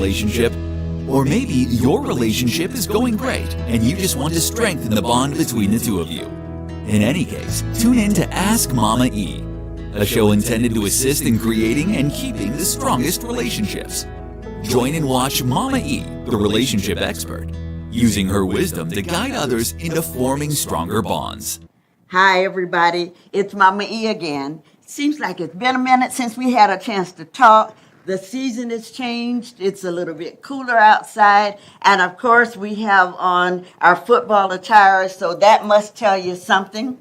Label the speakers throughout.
Speaker 1: relationship. Or maybe your relationship is going great and you just want to strengthen the bond between the two of you. In any case, tune in to Ask Mama E, a show intended to assist in creating and keeping the strongest relationships. Join and watch Mama E, the relationship expert, using her wisdom to guide others into forming stronger bonds.
Speaker 2: Hi, everybody. It's Mama E again. Seems like it's been a minute since we had a chance to talk. The season has changed. It's a little bit cooler outside. And, of course, we have on our football attire, so that must tell you something.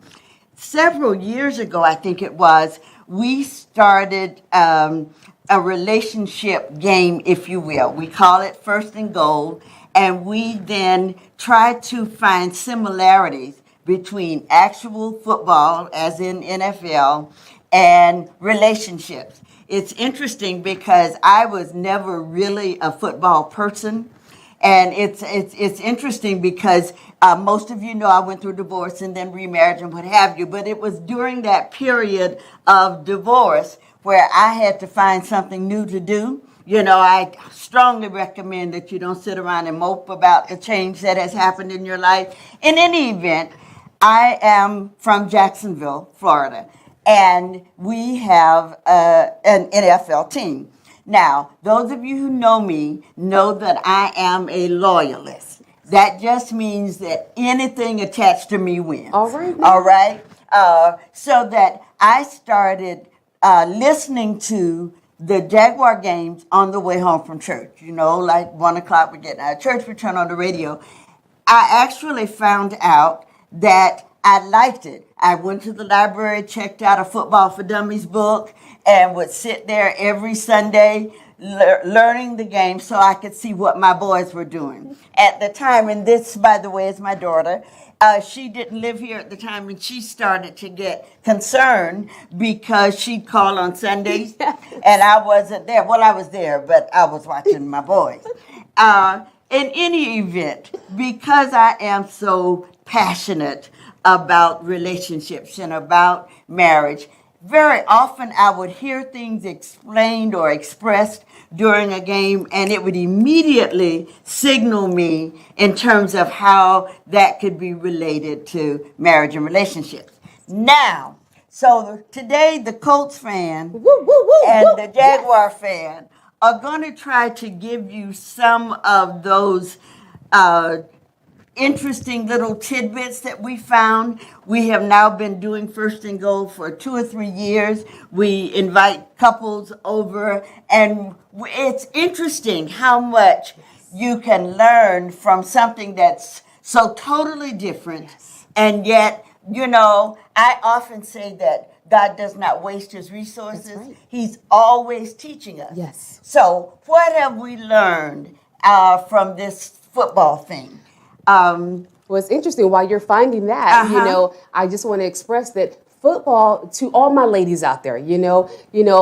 Speaker 2: Several years ago, I think it was, we started a relationship game, if you will. We call it First and Goal, and we then try to find similarities between actual football, as in NFL, and relationships. It's interesting because I was never really a football person, and it's interesting because most of you know I went through divorce and then remarriage and what have you, but it was during that period of divorce where I had to find something new to do. You know, I strongly recommend that you don't sit around and mope about the change that has happened in your life. In any event, I am from Jacksonville, Florida, and we have an NFL team. Now, those of you who know me know that I am a loyalist. That just means that anything attached to me wins.
Speaker 3: All right.
Speaker 2: All right? So that I started listening to the Jaguar games on the way home from church. You know, like 1 o'clock, we're getting out of church, we turn on the radio. I actually found out that I liked it. I went to the library, checked out a Football for Dummies book, and would sit there every Sunday learning the game so I could see what my boys were doing. At the time, and this, by the way, is my daughter, she didn't live here at the time, and she started to get concerned because she'd call on Sundays, and I wasn't there. Well, I was there, but I was watching my boys. In any event, because I am so passionate about relationships and about marriage, very often I would hear things explained or expressed during a game, and it would immediately signal me in terms of how that could be related to marriage and relationships. Now, so today the Colts fan and the Jaguar fan are going to try to give you some of those interesting little tidbits that we found. We have now been doing First and Goal for 2 or 3 years. We invite couples over, and it's interesting how much you can learn from something that's so totally different. And yet, you know, I often say that God does not waste his resources. Right. He's always teaching us.
Speaker 3: Yes.
Speaker 2: So what have we learned from this football thing?
Speaker 3: Well, it's interesting. While you're finding that, you know, I just want to express that football to all my ladies out there. You know,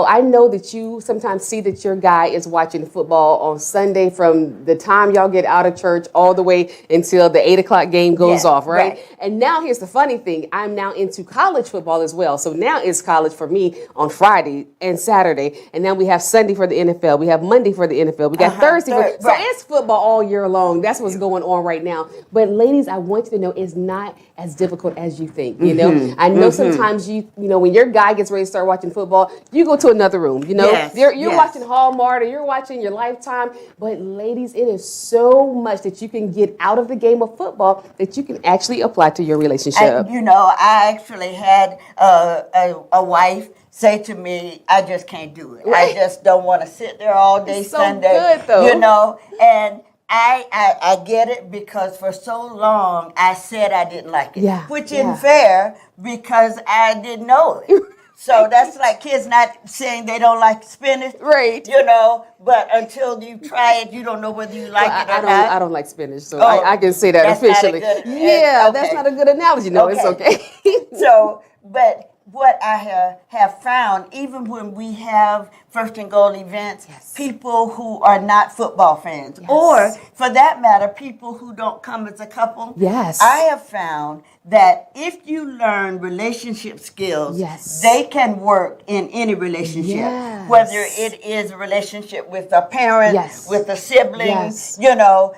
Speaker 3: I know that you sometimes see that your guy is watching football on Sunday from the time y'all get out of church all the way until the 8 o'clock game goes off, right? And now here's the funny thing. I'm now into college football as well. So now it's college for me on Friday and Saturday. And now we have Sunday for the NFL. We have Monday for the NFL. We got Thursday. So it's football all year long. That's what's going on right now. But ladies, I want you to know it's not as difficult as you think. You know, I know sometimes you know, when your guy gets ready to start watching football, you go to another room, you know, you're watching Hallmark or you're watching your Lifetime. But ladies, it is so much that you can get out of the game of football that you can actually apply to your relationship.
Speaker 2: And, you know, I actually had a wife say to me, I just can't do it. I just don't want to sit there all day
Speaker 3: it's so
Speaker 2: Sunday.
Speaker 3: Good, though.
Speaker 2: You know, and I get it because for so long I said I didn't like it, which isn't fair because I didn't know it. So that's like kids not saying they don't like spinach,
Speaker 3: right?
Speaker 2: You know, but until you try it, you don't know whether you like it or not.
Speaker 3: I don't like spinach, so I can say that officially. That's not a good analogy. No, it's okay.
Speaker 2: So, but what I have found, even when we have first and goal events, people who are not football fans, or for that matter, people who don't come as a couple, I have found that if you learn relationship skills, they can work in any relationship, whether it is a relationship with a parent, with a sibling, you know,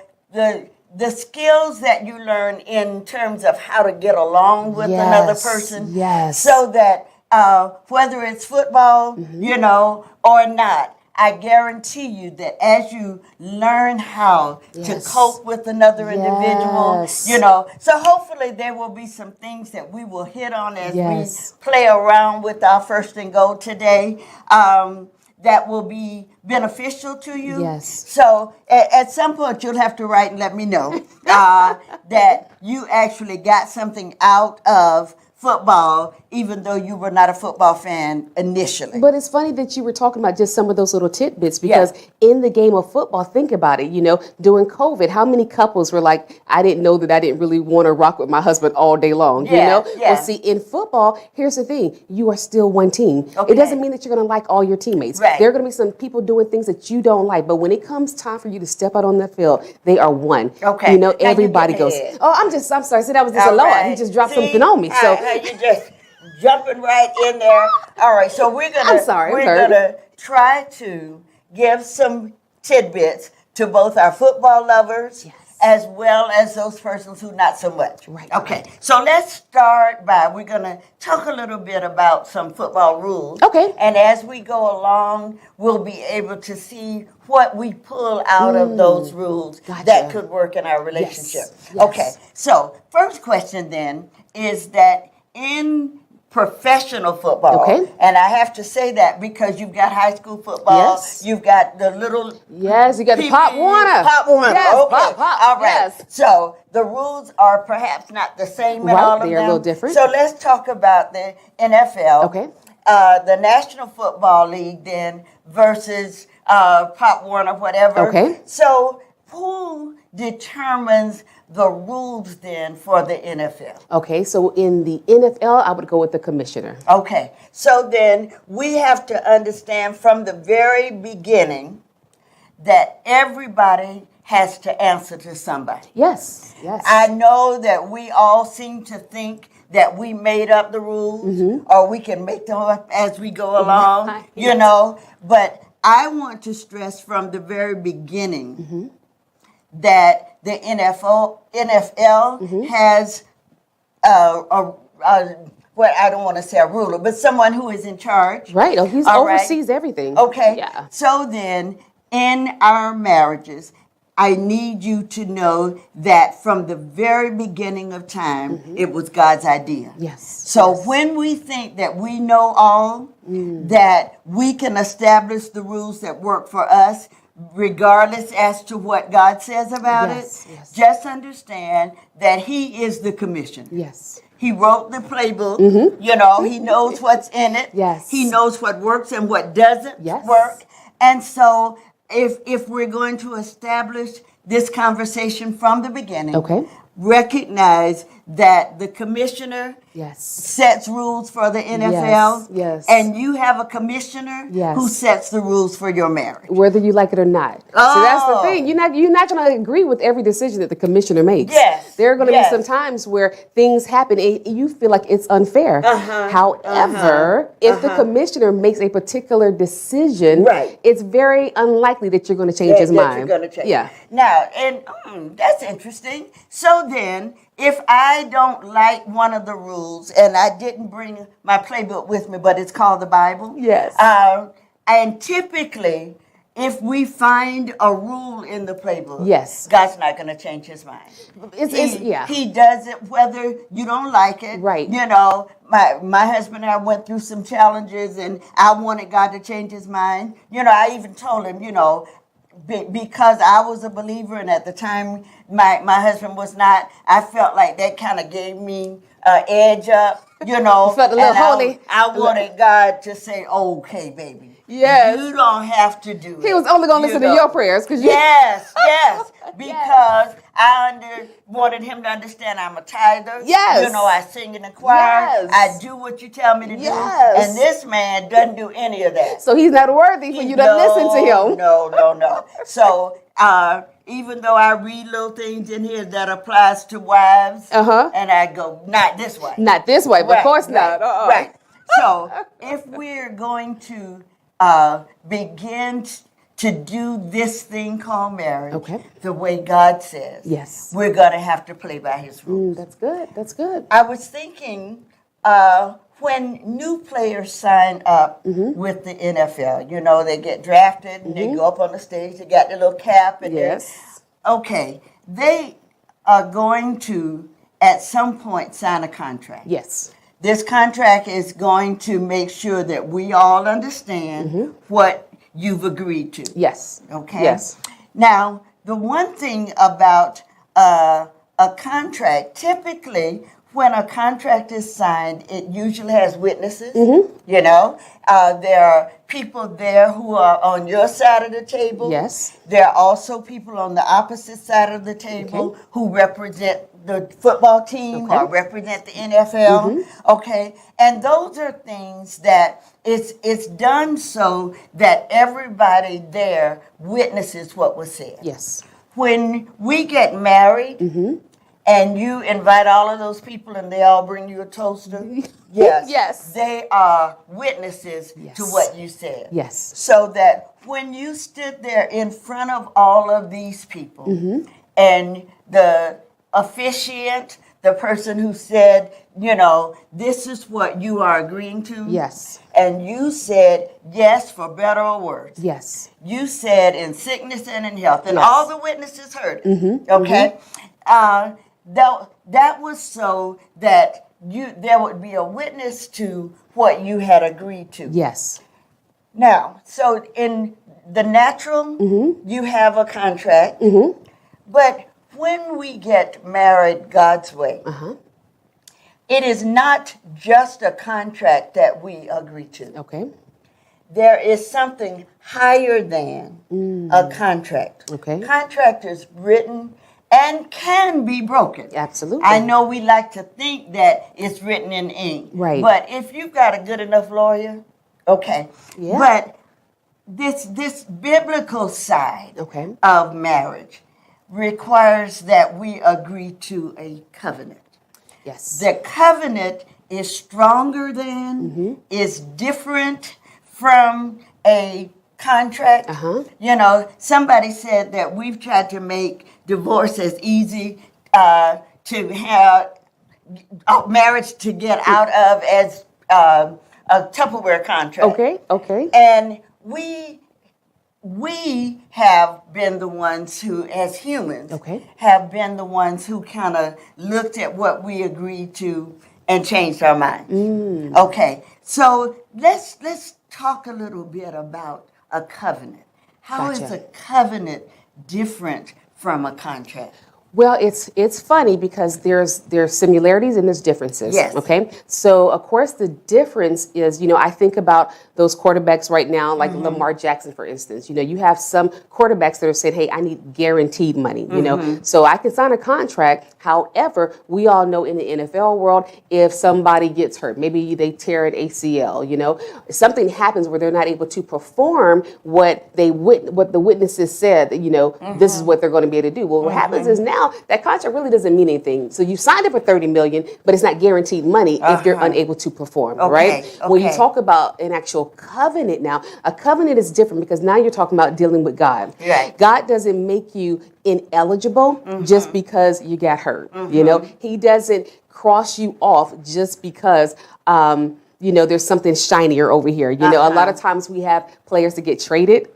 Speaker 2: the skills that you learn in terms of how to get along with another person, so that whether it's football, you know, or not, I guarantee you that as you learn how to cope with another individual, you know, so hopefully there will be some things that we will hit on as we play around with our first and goal today. That will be beneficial to you. So at some point you'll have to write and let me know that you actually got something out of football, even though you were not a football fan initially.
Speaker 3: But it's funny that you were talking about just some of those little tidbits, because in the game of football, think about it, you know, during COVID, how many couples were like, I didn't know that I didn't really want to rock with my husband all day long, you know? Well, see, in football, here's the thing, you are still one team. It doesn't mean that you're going to like all your teammates. There are going to be some people doing things that you don't like, but when it comes time for you to step out on the field, they are one. You know, everybody goes, oh, I'm sorry, so that was just a Lord. He just dropped something on me. So
Speaker 2: you just jumping right in there. All right, so we're gonna try to give some tidbits to both our football lovers as well as those persons who not so much. Okay, so let's start by, we're gonna talk a little bit about some football rules. And as we go along, we'll be able to see what we pull out of those rules that could work in our relationship. Okay, so first question then is that in professional football, and I have to say that because you've got high school football, you've got the little
Speaker 3: you got the Pop Warner.
Speaker 2: All right. So the rules are perhaps not the same in all of them.
Speaker 3: They're a little different.
Speaker 2: So let's talk about the NFL, the National Football League then versus Pop Warner, whatever. So who determines the rules then for the NFL?
Speaker 3: Okay, so in the NFL, I would go with the commissioner.
Speaker 2: Okay, so then we have to understand from the very beginning that everybody has to answer to somebody. I know that we all seem to think that we made up the rules or we can make them up as we go along, you know, but I want to stress from the very beginning that the NFL has well, I don't want to say a ruler, but someone who is in charge.
Speaker 3: He oversees everything.
Speaker 2: So then in our marriages, I need you to know that from the very beginning of time, it was God's idea. So when we think that we know all, that we can establish the rules that work for us, regardless as to what God says about it, just understand that He is the commissioner. He wrote the playbook. You know, He knows what's in it. He knows what works and what doesn't work. And so if we're going to establish this conversation from the beginning, recognize that the commissioner sets rules for the NFL, and you have a commissioner who sets the rules for your marriage,
Speaker 3: whether you like it or not. So that's the thing. You're not going to agree with every decision that the commissioner makes. There are going to be some times where things happen and you feel like it's unfair. However, if the commissioner makes a particular decision, it's very unlikely that you're going to change his mind.
Speaker 2: Now, and that's interesting. So then, if I don't like one of the rules, and I didn't bring my playbook with me, but it's called the Bible. And typically, if we find a rule in the playbook, God's not going to change His mind. He does it whether you don't like it. You know, my husband and I went through some challenges, and I wanted God to change His mind. You know, I even told him, you know, because I was a believer, and at the time my husband was not, I felt like that kind of gave me edge up, you know.
Speaker 3: You felt a little holy.
Speaker 2: I wanted God to say, okay, baby. You don't have to do it.
Speaker 3: He was only going to listen to your prayers.
Speaker 2: Yes. because I wanted him to understand I'm a tither.
Speaker 3: Yes.
Speaker 2: You know, I sing in the choir.
Speaker 3: Yes.
Speaker 2: I do what you tell me to
Speaker 3: Yes.
Speaker 2: do. And this man doesn't do any of that.
Speaker 3: So he's not worthy for you to listen to him.
Speaker 2: No. So even though I read little things in here that applies to wives, and I go, not this way.
Speaker 3: Not this way, but of course not.
Speaker 2: Right. So if we're going to begin to do this thing called marriage the way God says,
Speaker 3: yes,
Speaker 2: we're going to have to play by his rules.
Speaker 3: That's good. That's good.
Speaker 2: I was thinking when new players sign up with the NFL, you know, they get drafted and they go up on the stage, they got the little cap and okay, they are going to at some point sign a contract.
Speaker 3: Yes.
Speaker 2: This contract is going to make sure that we all understand what you've agreed to.
Speaker 3: Yes.
Speaker 2: Okay?
Speaker 3: Yes.
Speaker 2: Now, the one thing about a contract, typically when a contract is signed, it usually has witnesses. You know, there are people there who are on your side of the table.
Speaker 3: Yes.
Speaker 2: There are also people on the opposite side of the table who represent the football team or represent the NFL. Okay, and those are things that it's done so that everybody there witnesses what was said.
Speaker 3: Yes.
Speaker 2: When we get married, and you invite all of those people and they all bring you a toaster,
Speaker 3: Yes.
Speaker 2: they are witnesses to what you said.
Speaker 3: Yes.
Speaker 2: So that when you stood there in front of all of these people and the officiant, the person who said, you know, this is what you are agreeing to.
Speaker 3: Yes.
Speaker 2: And you said yes for better or worse.
Speaker 3: Yes.
Speaker 2: You said in sickness and in health. And all the witnesses heard it. Okay? That was so that there would be a witness to what you had agreed to.
Speaker 3: Yes.
Speaker 2: Now, so in the natural, you have a contract. But when we get married God's way, it is not just a contract that we agree to.
Speaker 3: Okay.
Speaker 2: There is something higher than a contract.
Speaker 3: Okay.
Speaker 2: Contract is written and can be broken.
Speaker 3: Absolutely.
Speaker 2: I know we like to think that it's written in ink.
Speaker 3: Right.
Speaker 2: But if you've got a good enough lawyer, okay.
Speaker 3: Yeah.
Speaker 2: But this biblical side of marriage requires that we agree to a covenant.
Speaker 3: Yes.
Speaker 2: The covenant is stronger than, is different from a contract. You know, somebody said that we've tried to make divorce as easy to have a marriage to get out of as a Tupperware contract.
Speaker 3: Okay.
Speaker 2: And we have been the ones who, as humans, have been the ones who kind of looked at what we agreed to and changed our minds. Okay, so let's talk a little bit about a covenant. How is a covenant different from a contract?
Speaker 3: Well, it's funny because there's similarities and there's differences.
Speaker 2: Yes.
Speaker 3: Okay. So of course the difference is, you know, I think about those quarterbacks right now, like Lamar Jackson, for instance. You know, you have some quarterbacks that are saying, "Hey, I need guaranteed money." You know, so I can sign a contract. However, we all know in the NFL world, if somebody gets hurt, maybe they tear an ACL, you know, something happens where they're not able to perform what the witnesses said. You know, this is what they're going to be able to do. Well, what happens is now that contract really doesn't mean anything. So you signed it for $30 million, but it's not guaranteed money if you're unable to perform, right? When you talk about an actual covenant now, a covenant is different because now you're talking about dealing with God.
Speaker 2: Right.
Speaker 3: God doesn't make you ineligible just because you got hurt. You know, He doesn't cross you off just because you know, there's something shinier over here. You know, a lot of times we have players that get traded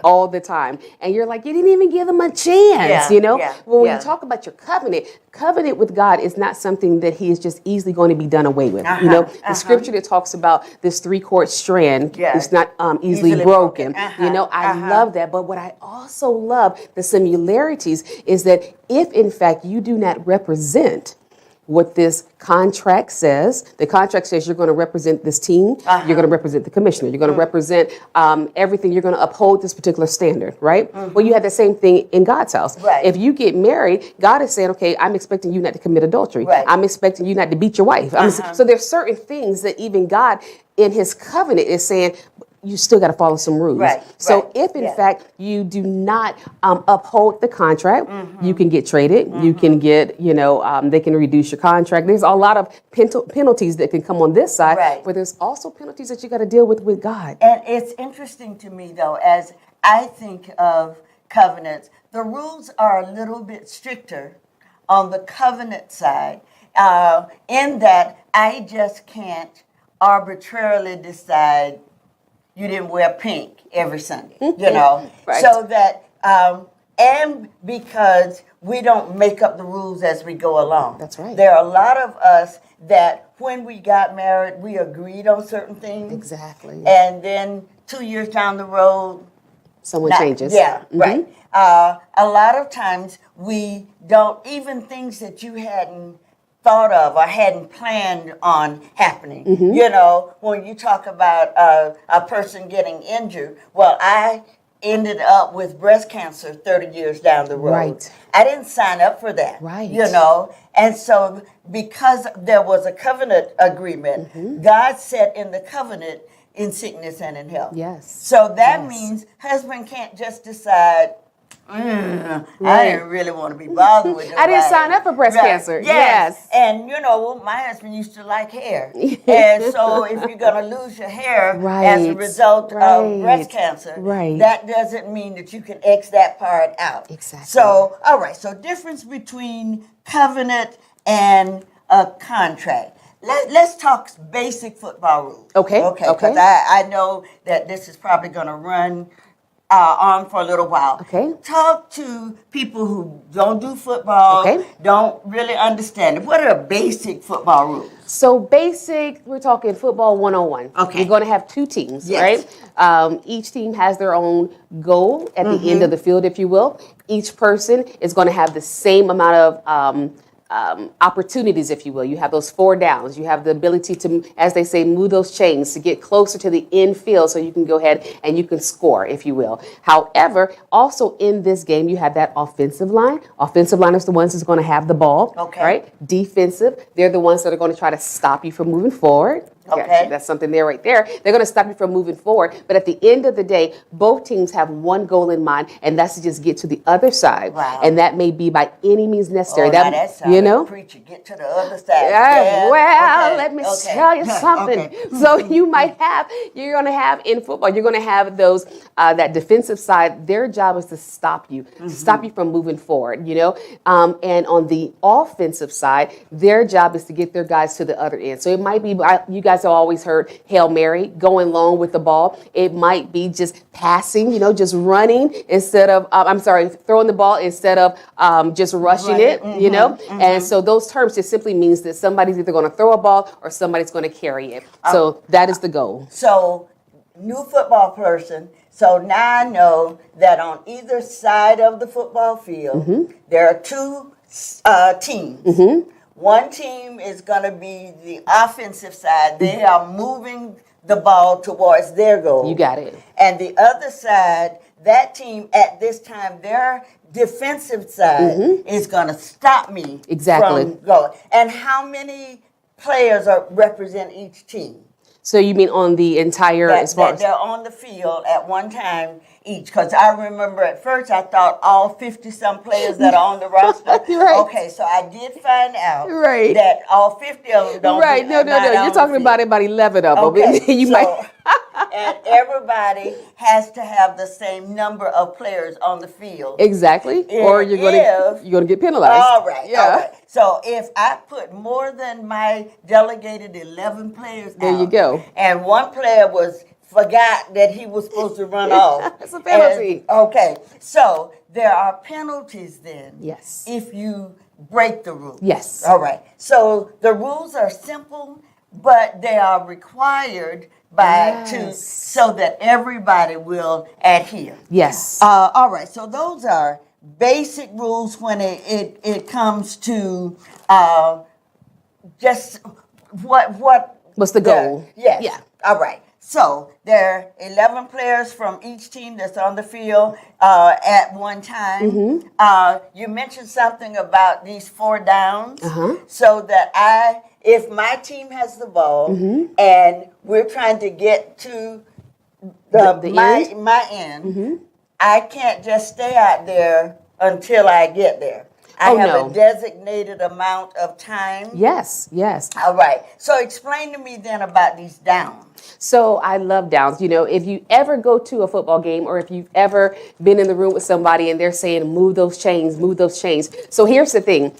Speaker 3: all the time. And you're like, you didn't even give them a chance, you know? Well, when you talk about your covenant with God is not something that He is just easily going to be done away with. You know, the scripture that talks about this 3-cord strand is not easily broken. You know, I love that. But what I also love, the similarities, is that if in fact you do not represent what this contract says. The contract says you're going to represent this team. You're going to represent the commissioner. You're going to represent everything. You're going to uphold this particular standard, right? Well, you have the same thing in God's house.
Speaker 2: Right.
Speaker 3: If you get married, God is saying, okay, I'm expecting you not to commit adultery.
Speaker 2: Right.
Speaker 3: I'm expecting you not to beat your wife. So there's certain things that even God in his covenant is saying, you still got to follow some rules.
Speaker 2: Right,
Speaker 3: So
Speaker 2: right,
Speaker 3: if in
Speaker 2: yeah.
Speaker 3: fact you do not uphold the contract, you can get traded. You can get, they can reduce your contract. There's a lot of penalties that can come on this side,
Speaker 2: Right.
Speaker 3: but there's also penalties that you got to deal with God.
Speaker 2: And it's interesting to me, though, as I think of covenants, the rules are a little bit stricter on the covenant side, in that I just can't arbitrarily decide you didn't wear pink every Sunday,
Speaker 3: Right.
Speaker 2: so that, and because we don't make up the rules as we go along.
Speaker 3: That's right.
Speaker 2: There are a lot of us that when we got married, we agreed on certain things.
Speaker 3: Exactly.
Speaker 2: And then 2 years down the road,
Speaker 3: Someone
Speaker 2: not-
Speaker 3: changes.
Speaker 2: Yeah, right. A lot of times we don't, even things that you hadn't thought of or hadn't planned on happening. When you talk about a person getting injured, well, I ended up with breast cancer 30 years down the road.
Speaker 3: Right.
Speaker 2: I didn't sign up for that.
Speaker 3: Right.
Speaker 2: And so because there was a covenant agreement, God set in the covenant in sickness and in health.
Speaker 3: Yes.
Speaker 2: So that
Speaker 3: Yes.
Speaker 2: means husband can't just decide, I
Speaker 3: Right.
Speaker 2: didn't really want to be bothered with
Speaker 3: I didn't
Speaker 2: nobody.
Speaker 3: sign up for breast
Speaker 2: Right.
Speaker 3: cancer.
Speaker 2: Yes.
Speaker 3: Yes.
Speaker 2: And my husband used to like hair. And so if you're going to lose your hair as a
Speaker 3: Right.
Speaker 2: result of breast
Speaker 3: Right.
Speaker 2: cancer,
Speaker 3: Right.
Speaker 2: that doesn't mean that you can X that part out.
Speaker 3: Exactly.
Speaker 2: So, all right. So difference between covenant and a contract. Let's talk basic football rules.
Speaker 3: Okay,
Speaker 2: Okay.
Speaker 3: okay.
Speaker 2: Because I know that this is probably going to run on for a little while.
Speaker 3: Okay.
Speaker 2: Talk to people who don't do football,
Speaker 3: Okay.
Speaker 2: don't really understand it. What are basic football rules?
Speaker 3: So basic, we're talking football 101.
Speaker 2: Okay.
Speaker 3: You're going to have two teams,
Speaker 2: Yes.
Speaker 3: right? Each team has their own goal at the end of the field, if you will. Each person is going to have the same amount of opportunities, if you will. You have those 4 downs. You have the ability to, as they say, move those chains to get closer to the end field so you can go ahead and you can score, if you will. However, also in this game, you have that offensive line. Offensive line is the ones that's going to have the ball,
Speaker 2: Okay.
Speaker 3: right? Defensive, they're the ones that are going to try to stop you from moving forward.
Speaker 2: Okay.
Speaker 3: That's something there right there. They're going to stop you from moving forward. But at the end of the day, both teams have one goal in mind, and that's to just get to the other side.
Speaker 2: Wow.
Speaker 3: And that may be by any means necessary.
Speaker 2: Oh, now that sounds like preacher. Get to the other side.
Speaker 3: Yeah, well,
Speaker 2: okay,
Speaker 3: let me
Speaker 2: okay.
Speaker 3: tell you something.
Speaker 2: Okay.
Speaker 3: So you're going to have in football, you're going to have those, that defensive side, their job is to stop you, from moving forward, and on the offensive side, their job is to get their guys to the other end. So it might be, you guys have always heard Hail Mary, going long with the ball. It might be just passing, just running instead of, throwing the ball instead of just rushing it, And so those terms just simply means that somebody's either going to throw a ball or somebody's going to carry it. So that is the goal.
Speaker 2: So, new football person. So now I know that on either side of the football field, there are two teams. One team is going to be the offensive side. They are moving the ball towards their goal.
Speaker 3: You got it.
Speaker 2: And the other side, that team at this time, their defensive side is going to stop me
Speaker 3: Exactly.
Speaker 2: from going. And how many players represent each team?
Speaker 3: So you mean on the entire, as far
Speaker 2: That they're on the field at one time each. Because I remember at first I thought all 50-some players that are on the roster.
Speaker 3: Right.
Speaker 2: Okay, so I did find out
Speaker 3: Right.
Speaker 2: that all 50 of them don't.
Speaker 3: Right, no. You're talking about 11 of them.
Speaker 2: Okay,
Speaker 3: You
Speaker 2: so,
Speaker 3: might.
Speaker 2: and everybody has to have the same number of players on the field.
Speaker 3: Exactly. Or you're going to get penalized.
Speaker 2: All right.
Speaker 3: Yeah.
Speaker 2: All right. So if I put more than my delegated 11 players
Speaker 3: There you
Speaker 2: out,
Speaker 3: go.
Speaker 2: and one player forgot that he was supposed to run off.
Speaker 3: That's a penalty.
Speaker 2: Okay. So there are penalties then.
Speaker 3: Yes.
Speaker 2: If you break the rules.
Speaker 3: Yes.
Speaker 2: All right. So the rules are simple, but they are required so that everybody will adhere.
Speaker 3: Yes.
Speaker 2: All right, so those are basic rules when it comes to just what
Speaker 3: What's the goal?
Speaker 2: Yes.
Speaker 3: Yeah.
Speaker 2: All right. So there are 11 players from each team that's on the field at one time. You mentioned something about these 4 downs, so that if my team has the ball and we're trying to get to my end, I can't just stay out there until I get there. I have a designated amount of time.
Speaker 3: Yes, yes.
Speaker 2: All right. So explain to me then about these downs.
Speaker 3: So I love downs. You know, if you ever go to a football game or if you've ever been in the room with somebody and they're saying, move those chains, move those chains. So here's the thing.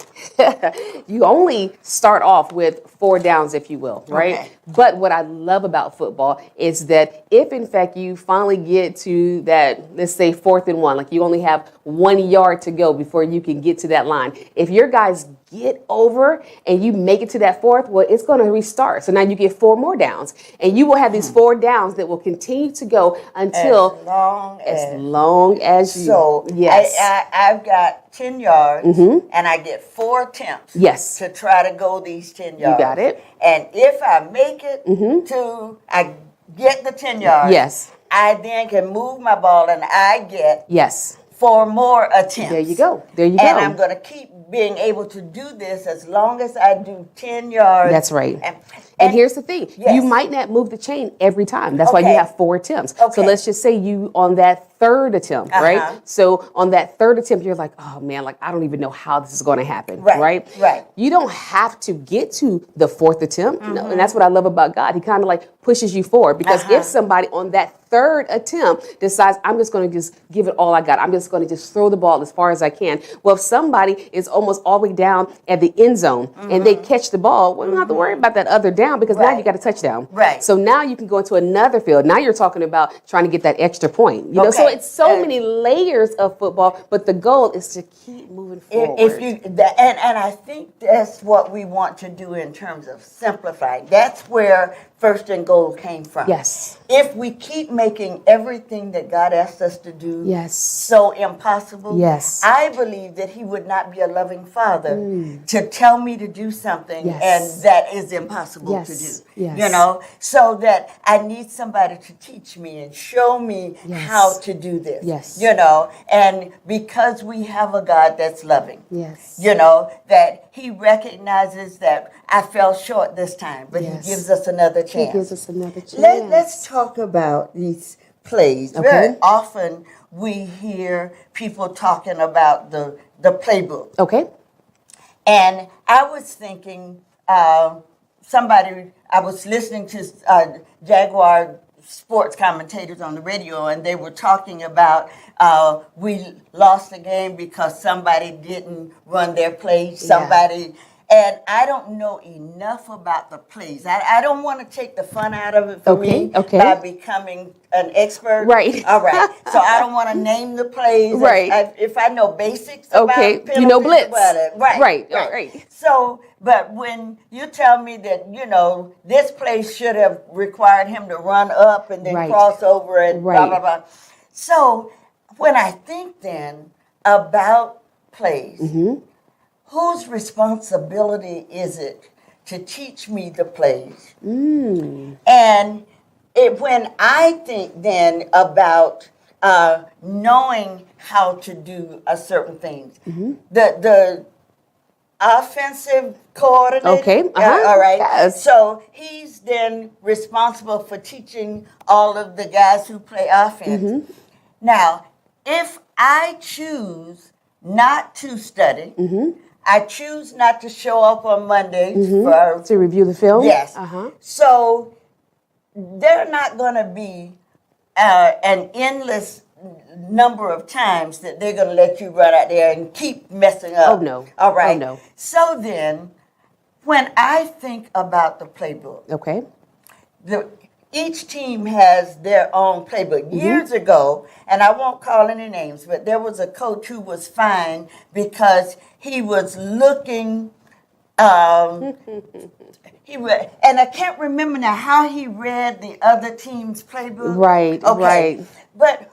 Speaker 3: You only start off with 4 downs, if you will, right?
Speaker 2: Okay.
Speaker 3: But what I love about football is that if in fact you finally get to that, let's say 4th and 1, like you only have 1 yard to go before you can get to that line. If your guys get over and you make it to that 4th, well, it's going to restart. So now you get 4 more downs, and you will have these 4 downs that will continue to go until as long as you.
Speaker 2: So
Speaker 3: yes,
Speaker 2: I've got 10 yards, and I get 4 attempts.
Speaker 3: Yes.
Speaker 2: To try to go these 10 yards.
Speaker 3: You got it.
Speaker 2: And if I make it I get the 10 yards.
Speaker 3: Yes.
Speaker 2: I then can move my ball, and I get
Speaker 3: yes.
Speaker 2: 4 more attempts.
Speaker 3: There you go. There you go.
Speaker 2: And I'm going to keep being able to do this as long as I do 10 yards.
Speaker 3: That's right. And here's the thing.
Speaker 2: Yes.
Speaker 3: You might not move the chain every time. That's why you have 4 attempts.
Speaker 2: Okay.
Speaker 3: So let's just say you on that 3rd attempt, right? So on that 3rd attempt, you're like, oh man, like I don't even know how this is going to happen, right?
Speaker 2: Right.
Speaker 3: You don't have to get to the 4th attempt. No, and that's what I love about God. He kind of like pushes you forward, because if somebody on that 3rd attempt decides, I'm just going to just give it all I got, I'm just going to just throw the ball as far as I can. Well, if somebody is almost all the way down at the end zone and they catch the ball, well, you don't have to worry about that other down, because now you got a touchdown.
Speaker 2: Right.
Speaker 3: So now you can go into another field. Now you're talking about trying to get that extra point. You know, so it's so many layers of football, but the goal is to keep moving forward.
Speaker 2: And I think that's what we want to do in terms of simplifying. That's where First and Goal came from.
Speaker 3: Yes.
Speaker 2: If we keep making everything that God asked us to do so impossible, I believe that He would not be a loving Father to tell me to do something and that is impossible to do. You know, so that I need somebody to teach me and show me how to do this. You know, and because we have a God that's loving, you know, that He recognizes that I fell short this time, but He gives us another chance.
Speaker 3: He gives us another chance.
Speaker 2: Let's talk about these plays.
Speaker 3: Okay.
Speaker 2: Very often we hear people talking about the playbook.
Speaker 3: Okay.
Speaker 2: And I was thinking, I was listening to Jaguar sports commentators on the radio, and they were talking about we lost the game because somebody didn't run their play. And I don't know enough about the plays. I don't want to take the fun out of it for me by becoming an expert.
Speaker 3: Right.
Speaker 2: All right. So I don't want to name the plays.
Speaker 3: Right.
Speaker 2: If I know basics about penalties,
Speaker 3: you know blitz.
Speaker 2: Right. So, but when you tell me that, you know, this play should have required him to run up and then cross over and blah, blah, blah. So when I think then about plays, whose responsibility is it to teach me the plays? And when I think then about knowing how to do a certain things, the offensive coordinator, all right.
Speaker 3: Yes.
Speaker 2: So he's then responsible for teaching all of the guys who play offense. Now, if I choose not to study, I choose not to show up on Mondays
Speaker 3: to review the film.
Speaker 2: Yes. So there are not going to be an endless number of times that they're going to let you run out there and keep messing up.
Speaker 3: Oh, no.
Speaker 2: All right.
Speaker 3: Oh, no.
Speaker 2: So then, when I think about the playbook, each team has their own playbook. Years ago, and I won't call any names, but there was a coach who was fined because he was looking. And I can't remember now how he read the other team's playbook.
Speaker 3: Right. Right.
Speaker 2: But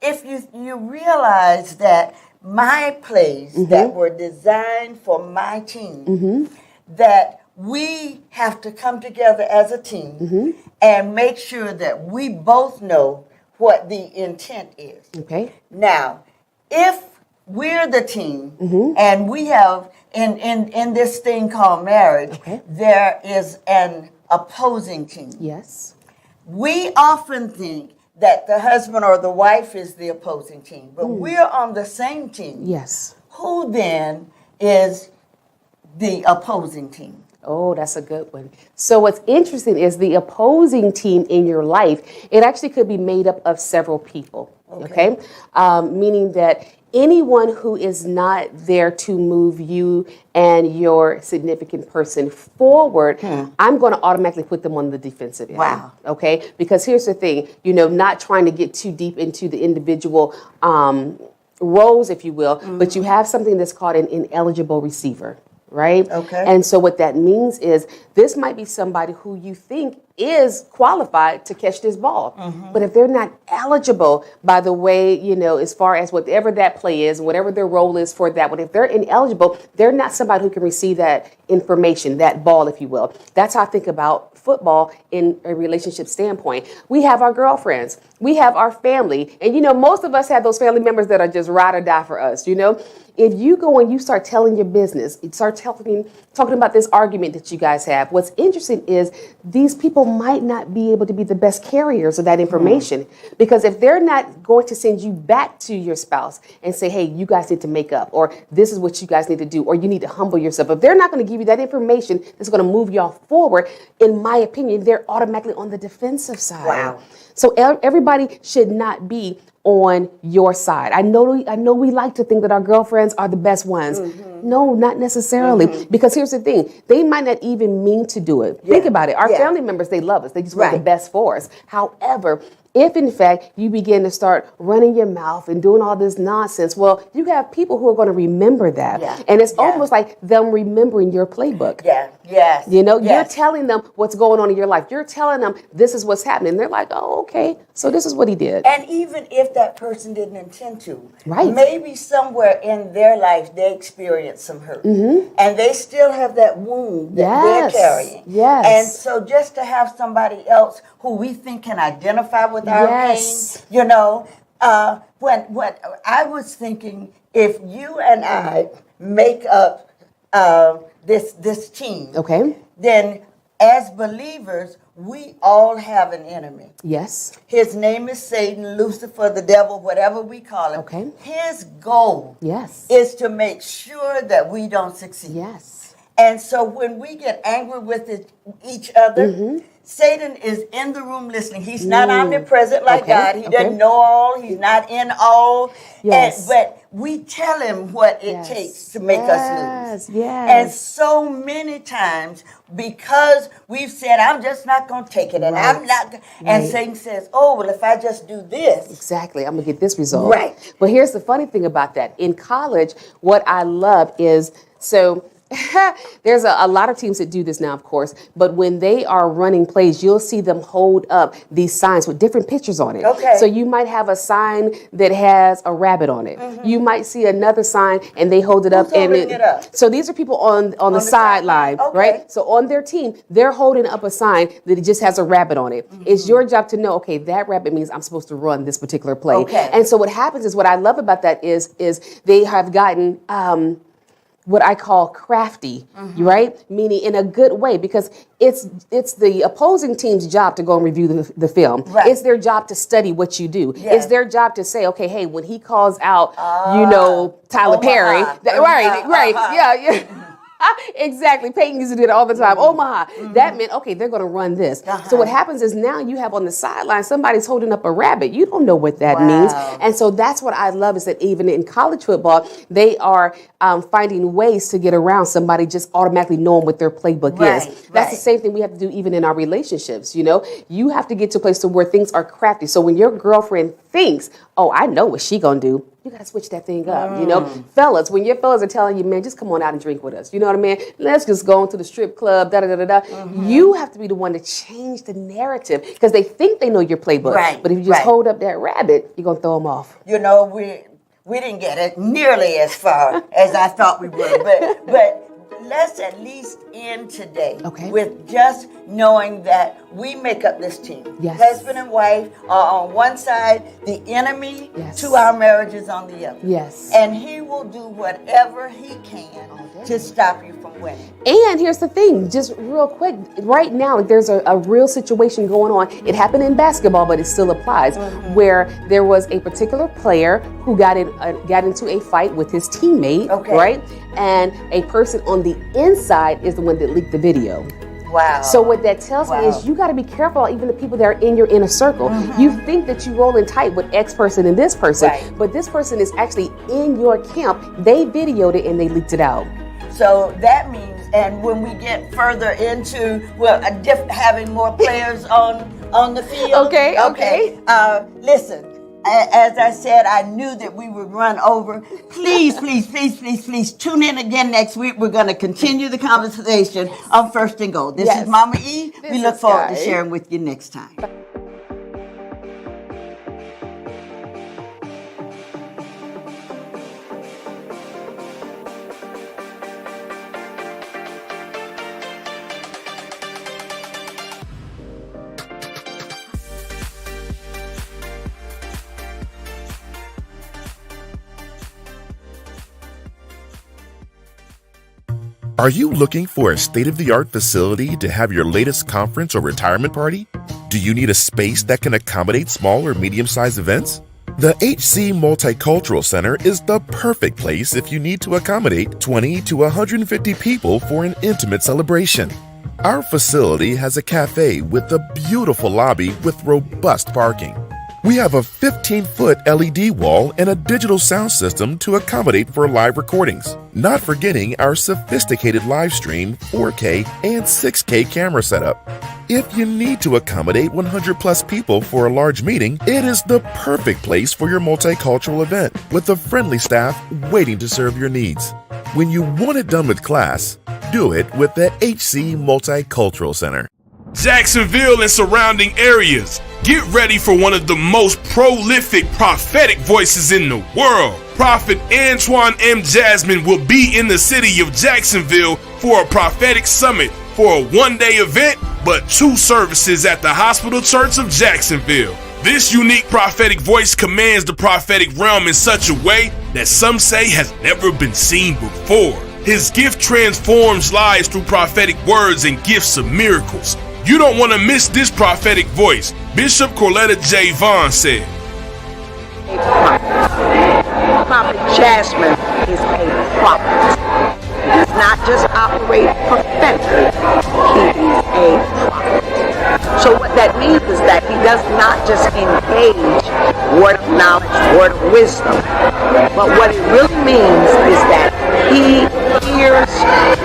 Speaker 2: if you realize that my plays that were designed for my team, that we have to come together as a team and make sure that we both know what the intent is.
Speaker 3: Okay.
Speaker 2: Now, if we're the team and we have in this thing called marriage, there is an opposing team.
Speaker 3: Yes.
Speaker 2: We often think that the husband or the wife is the opposing team, but we're on the same team.
Speaker 3: Yes.
Speaker 2: Who then is the opposing team?
Speaker 3: Oh, that's a good one. So what's interesting is the opposing team in your life, it actually could be made up of several people, okay? Meaning that anyone who is not there to move you and your significant person forward, I'm going to automatically put them on the defensive end.
Speaker 2: Wow.
Speaker 3: Okay? Because here's the thing, you know, not trying to get too deep into the individual roles, if you will, but you have something that's called an ineligible receiver. Right?
Speaker 2: Okay.
Speaker 3: And so what that means is this might be somebody who you think is qualified to catch this ball. But if they're not eligible by the way, you know, as far as whatever that play is, whatever their role is for that one, if they're ineligible, they're not somebody who can receive that information, that ball, if you will. That's how I think about football in a relationship standpoint. We have our girlfriends, we have our family, and you know, most of us have those family members that are just ride or die for us, you know. If you go and you start telling your business, you start talking about this argument that you guys have, what's interesting is these people might not be able to be the best carriers of that information. Because if they're not going to send you back to your spouse and say, hey, you guys need to make up, or this is what you guys need to do, or you need to humble yourself, if they're not going to give you that information that's going to move y'all forward, in my opinion, they're automatically on the defensive side.
Speaker 2: Wow.
Speaker 3: So everybody should not be on your side. I know we like to think that our girlfriends are the best ones. No, not necessarily. Because here's the thing, they might not even mean to do it. Think about it. Our family members, they love us. They just want the best for us. However, if in fact you begin to start running your mouth and doing all this nonsense, well, you have people who are going to remember that. And it's almost like them remembering your playbook. You know, you're telling them what's going on in your life. You're telling them this is what's happening. They're like, oh, okay, so this is what he did.
Speaker 2: And even if that person didn't intend to, maybe somewhere in their life they experienced some hurt. And they still have that wound that they're carrying. And so just to have somebody else who we think can identify with our pain, you know, when I was thinking, if you and I make up this team, then as believers, we all have an enemy. His name is Satan, Lucifer, the devil, whatever we call him. His goal is to make sure that we don't succeed. And so when we get angry with each other, Satan is in the room listening. He's not omnipresent like God. He doesn't know all. He's not in all. But we tell him what it takes to make us lose. And so many times, because we've said, I'm just not going to take it. And I'm not. And Satan says, oh, well, if I just do this.
Speaker 3: Exactly. I'm going to get this result. But here's the funny thing about that. In college, what I love is, so there's a lot of teams that do this now, of course, but when they are running plays, you'll see them hold up these signs with different pictures on it. So you might have a sign that has a rabbit on it. You might see another sign and they hold it up. So these are people on the sideline, right? So on their team, they're holding up a sign that it just has a rabbit on it. It's your job to know, okay, that rabbit means I'm supposed to run this particular play. And so what happens is, what I love about that is they have gotten what I call crafty, right? Meaning in a good way, because it's the opposing team's job to go and review the film. It's their job to study what you do. It's their job to say, okay, hey, when he calls out, you know, Tyler Perry, exactly. Peyton used to do it all the time. Omaha. That meant, okay, they're going to run this. So what happens is now you have on the sideline, somebody's holding up a rabbit. You don't know what that means. And so that's what I love, is that even in college football, they are finding ways to get around somebody just automatically knowing what their playbook is. That's the same thing we have to do even in our relationships. You know, you have to get to a place to where things are crafty. So when your girlfriend thinks, oh, I know what she going to do, you got to switch that thing up, you know. Fellas, when your fellas are telling you, man, just come on out and drink with us. You know what I mean? Let's just go into the strip club, You have to be the one to change the narrative, because they think they know your playbook. But if you just hold up that rabbit, you're going to throw them off.
Speaker 2: You know, we didn't get it nearly as far as I thought we would. But let's at least end today
Speaker 3: Okay.
Speaker 2: with just knowing that we make up this team.
Speaker 3: Yes.
Speaker 2: Husband and wife are on one side, the enemy
Speaker 3: Yes.
Speaker 2: to our marriage is on the other.
Speaker 3: Yes.
Speaker 2: And he will do whatever he can to stop you from winning.
Speaker 3: And here's the thing, just real quick, right now there's a real situation going on. It happened in basketball, but it still applies, where there was a particular player who got into a fight with his teammate, right? And a person on the inside is the one that leaked the video.
Speaker 2: Wow.
Speaker 3: So what that tells me is you got to be careful, even the people that are in your inner circle. You think that you rolling tight with X person and this person, but this person is actually in your camp. They videoed it and they leaked it out.
Speaker 2: So that means, and when we get further into, well, having more players on the field. Okay. Listen, as I said, I knew that we would run over. Please, please, please, please, please tune in again next week. We're going to continue the conversation on First and Goal. This is Mama E. We look forward to sharing with you next time.
Speaker 4: Are you looking for a state-of-the-art facility to have your latest conference or retirement party? Do you need a space that can accommodate small or medium-sized events? The HC Multicultural Center is the perfect place if you need to accommodate 20 to 150 people for an intimate celebration. Our facility has a cafe with a beautiful lobby with robust parking. We have a 15-foot LED wall and a digital sound system to accommodate for live recordings, not forgetting our sophisticated live stream, 4K, and 6K camera setup. If you need to accommodate 100 plus people for a large meeting, it is the perfect place for your multicultural event with a friendly staff waiting to serve your needs. When you want it done with class, do it with the HC Multicultural Center.
Speaker 5: Jacksonville and surrounding areas, get ready for one of the most prolific prophetic voices in the world. Prophet Antoine M. Jasmine will be in the city of Jacksonville for a prophetic summit for a one-day event, but 2 services at the Hospital Church of Jacksonville. This unique prophetic voice commands the prophetic realm in such a way that some say has never been seen before. His gift transforms lives through prophetic words and gifts of miracles. You don't want to miss this prophetic voice, Bishop Corletta J. Vaughn said.
Speaker 6: Prophet Jasmine is a prophet. He does not just operate prophetically, he is a prophet. So what that means is that he does not just engage word of knowledge, word of wisdom, but what it really means is that he hears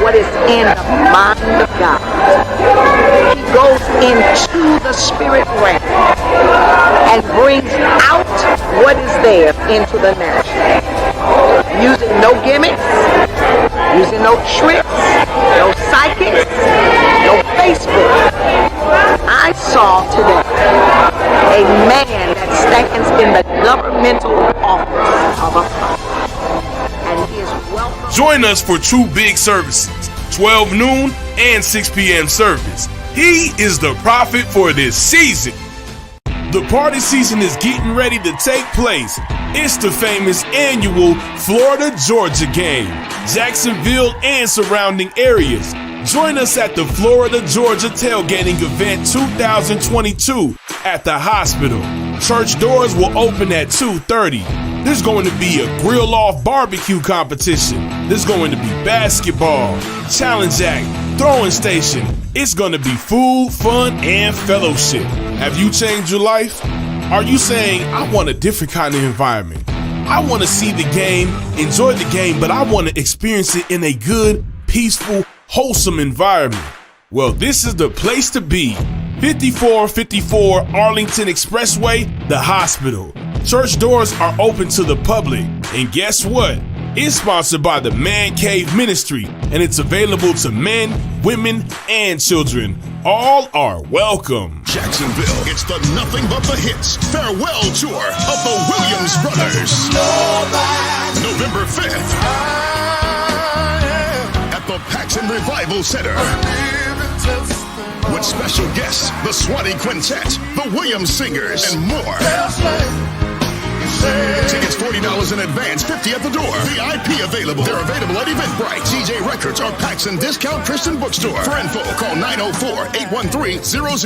Speaker 6: what is in the mind of God. He goes into the spirit realm and brings out what is there into the natural. Using no gimmicks, using no tricks, no psychics, no Facebook. I saw today a man that stands in the governmental office of a prophet. And he is welcome.
Speaker 5: Join us for 2 big services, 12 noon and 6 p.m. service. He is the prophet for this season. The party season is getting ready to take place. It's the famous annual Florida-Georgia game, Jacksonville and surrounding areas. Join us at the Florida-Georgia Tailgating Event 2022 at the hospital. Church doors will open at 2:30. There's going to be a grill-off barbecue competition. There's going to be basketball, challenge act, throwing station. It's going to be food, fun, and fellowship. Have you changed your life? Are you saying, I want a different kind of environment? I want to see the game, enjoy the game, but I want to experience it in a good, peaceful, wholesome environment. Well, this is the place to be. 5454 Arlington Expressway, the hospital. Church doors are open to the public. And guess what? It's sponsored by the Man Cave Ministry, and it's available to men, women, and children. All are welcome.
Speaker 7: Jacksonville, it's the Nothing But the Hits farewell tour of the Williams Brothers. November 5th at the the Paxson Revival Center. With special guests, the Swanee Quintet, the Williams Singers, and more. Tickets $40 in advance, $50 at the door. VIP available. They're available at Eventbrite, CJ Records, or Paxson Discount Christian Bookstore. For info, call 904-813-00.